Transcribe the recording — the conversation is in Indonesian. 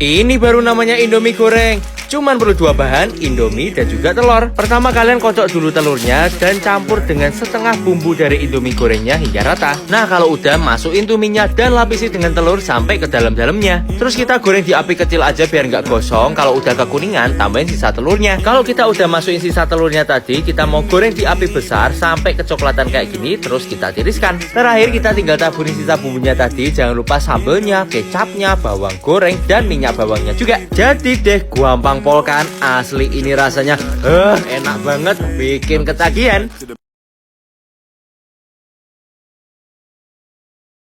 Ini baru namanya Indomie goreng. Cuman perlu dua bahan, Indomie dan juga telur. Pertama kalian kocok dulu telurnya dan campur dengan setengah bumbu dari Indomie gorengnya hingga rata. Nah kalau udah, masukin tuminya dan lapisi dengan telur sampai ke dalam-dalamnya. Terus kita goreng di api kecil aja biar nggak gosong. Kalau udah kekuningan, tambahin sisa telurnya. Kalau kita udah masukin sisa telurnya tadi, kita mau goreng di api besar sampai kecoklatan kayak gini. Terus kita tiriskan. Terakhir kita tinggal taburin sisa bumbunya tadi. Jangan lupa sambelnya, kecapnya, bawang goreng, dan minyak bawangnya juga. Jadi deh, gampang pol kan, asli ini rasanya enak banget, bikin ketagihan.